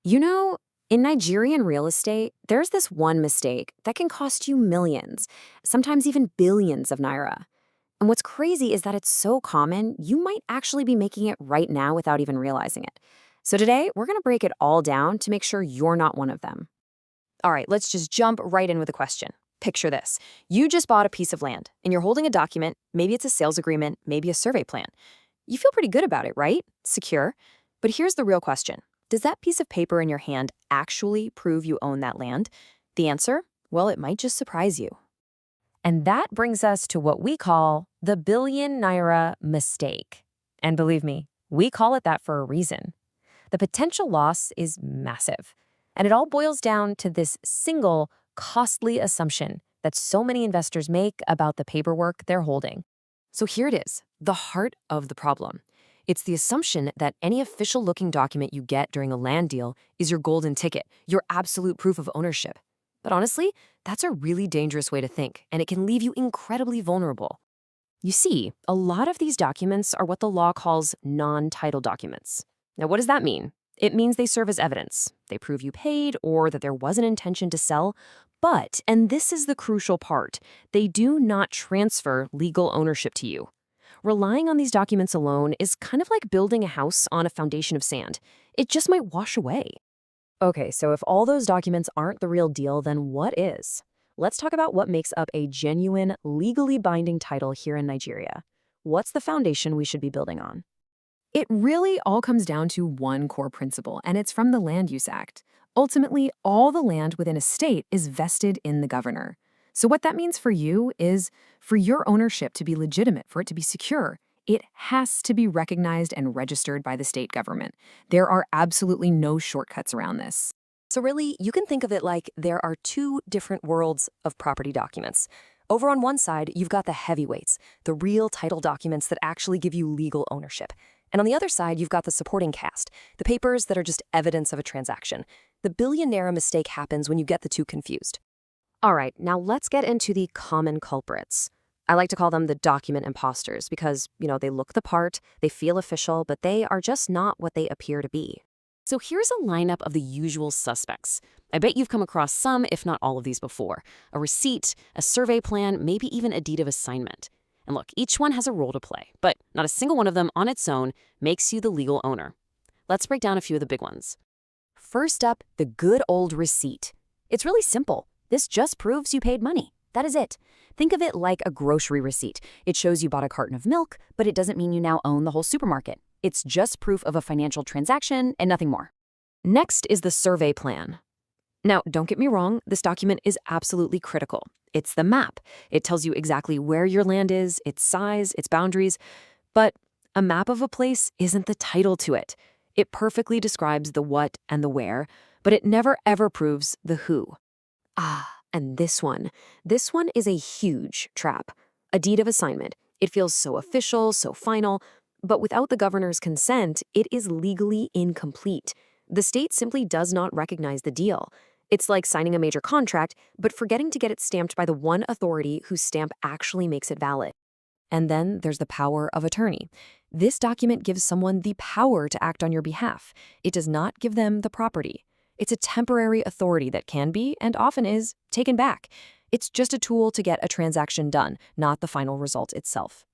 You know, in Nigerian real estate, there's this one mistake that can cost you millions, sometimes even billions of naira. And what's crazy is that it's so common, you might actually be making it right now without even realizing it. So today, we're going to break it all down to make sure you're not one of them. All right, let's just jump right in with a question. Picture this. You just bought a piece of land, and you're holding a document. Maybe it's a sales agreement, maybe a survey plan. You feel pretty good about it, right? Secure. But here's the real question. Does that piece of paper in your hand actually prove you own that land? The answer? Well, it might just surprise you. And that brings us to what we call the billion naira mistake. And believe me, we call it that for a reason. The potential loss is massive. And it all boils down to this single, costly assumption that so many investors make about the paperwork they're holding. So here it is, the heart of the problem. It's the assumption that any official-looking document you get during a land deal is your golden ticket, your absolute proof of ownership. But honestly, that's a really dangerous way to think, and it can leave you incredibly vulnerable. You see, a lot of these documents are what the law calls non-title documents. Now, what does that mean? It means they serve as evidence. They prove you paid or that there was an intention to sell. But, and this is the crucial part, they do not transfer legal ownership to you. Relying on these documents alone is kind of like building a house on a foundation of sand. It just might wash away. Okay, so if all those documents aren't the real deal, then what is? Let's talk about what makes up a genuine, legally binding title here in Nigeria. What's the foundation we should be building on? It really all comes down to one core principle, and it's from the Land Use Act. Ultimately, all the land within a state is vested in the governor. So what that means for you is, for your ownership to be legitimate, for it to be secure, it has to be recognized and registered by the state government. There are absolutely no shortcuts around this. So really, you can think of it like there are two different worlds of property documents. Over on one side, you've got the heavyweights, the real title documents that actually give you legal ownership. And on the other side, you've got the supporting cast, the papers that are just evidence of a transaction. The billion naira mistake happens when you get the two confused. All right, now let's get into the common culprits. I like to call them the document imposters because, they look the part, they feel official, but they are just not what they appear to be. So here's a lineup of the usual suspects. I bet you've come across some, if not all of these before. A receipt, a survey plan, maybe even a deed of assignment. And look, each one has a role to play, but not a single one of them on its own makes you the legal owner. Let's break down a few of the big ones. First up, the good old receipt. It's really simple. This just proves you paid money. That is it. Think of it like a grocery receipt. It shows you bought a carton of milk, but it doesn't mean you now own the whole supermarket. It's just proof of a financial transaction and nothing more. Next is the survey plan. Now, don't get me wrong, this document is absolutely critical. It's the map. It tells you exactly where your land is, its size, its boundaries. But a map of a place isn't the title to it. It perfectly describes the what and the where, but it never ever proves the who. And this one is a huge trap. A deed of assignment. It feels so official, so final, but without the governor's consent, it is legally incomplete. The state simply does not recognize the deal. It's like signing a major contract, but forgetting to get it stamped by the one authority whose stamp actually makes it valid. And then there's the power of attorney. This document gives someone the power to act on your behalf. It does not give them the property. It's a temporary authority that can be, and often is, taken back. It's just a tool to get a transaction done, not the final result itself.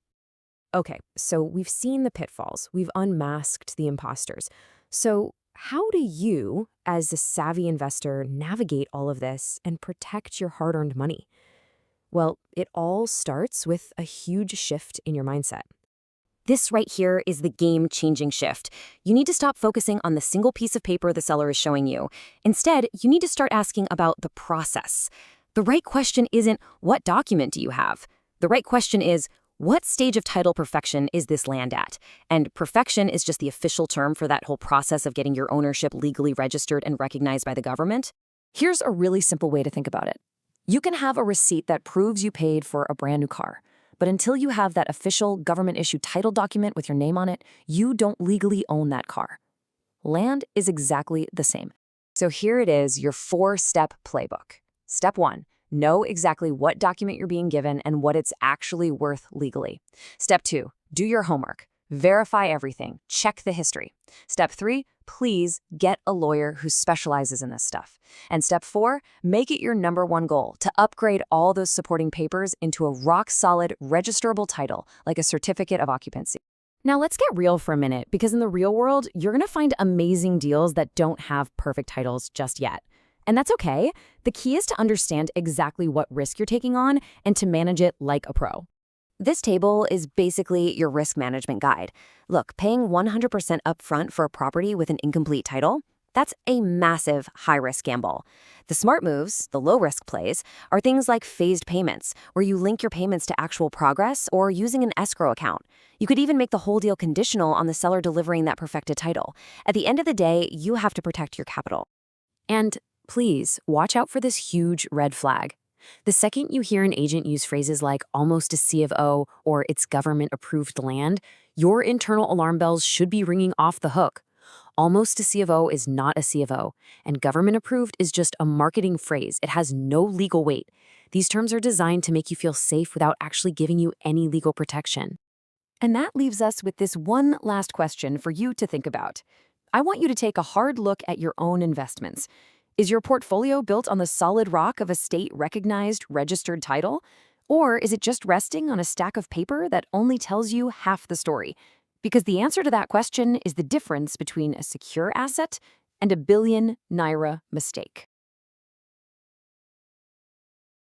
Okay, so we've seen the pitfalls. We've unmasked the imposters. So how do you, as a savvy investor, navigate all of this and protect your hard-earned money? Well, it all starts with a huge shift in your mindset. This right here is the game-changing shift. You need to stop focusing on the single piece of paper the seller is showing you. Instead, you need to start asking about the process. The right question isn't, what document do you have? The right question is, what stage of title perfection is this land at? And perfection is just the official term for that whole process of getting your ownership legally registered and recognized by the government. Here's a really simple way to think about it. You can have a receipt that proves you paid for a brand new car. But until you have that official government-issued title document with your name on it, you don't legally own that car. Land is exactly the same. So here it is, your 4-step playbook. Step 1, know exactly what document you're being given and what it's actually worth legally. Step 2, do your homework. Verify everything. Check the history. Step 3, please get a lawyer who specializes in this stuff. And step 4, make it your #1 goal to upgrade all those supporting papers into a rock-solid, registerable title, like a certificate of occupancy. Now let's get real for a minute, because in the real world, you're going to find amazing deals that don't have perfect titles just yet. And that's okay. The key is to understand exactly what risk you're taking on and to manage it like a pro. This table is basically your risk management guide. Look, paying 100% upfront for a property with an incomplete title, that's a massive high-risk gamble. The smart moves, the low-risk plays, are things like phased payments, where you link your payments to actual progress or using an escrow account. You could even make the whole deal conditional on the seller delivering that perfected title. At the end of the day, you have to protect your capital. And please, watch out for this huge red flag. The second you hear an agent use phrases like almost a C of O or it's government-approved land, your internal alarm bells should be ringing off the hook. Almost a C of O is not a C of O, and government-approved is just a marketing phrase. It has no legal weight. These terms are designed to make you feel safe without actually giving you any legal protection. And that leaves us with this one last question for you to think about. I want you to take a hard look at your own investments. Is your portfolio built on the solid rock of a state-recognized, registered title? Or is it just resting on a stack of paper that only tells you half the story? Because the answer to that question is the difference between a secure asset and a billion Naira mistake.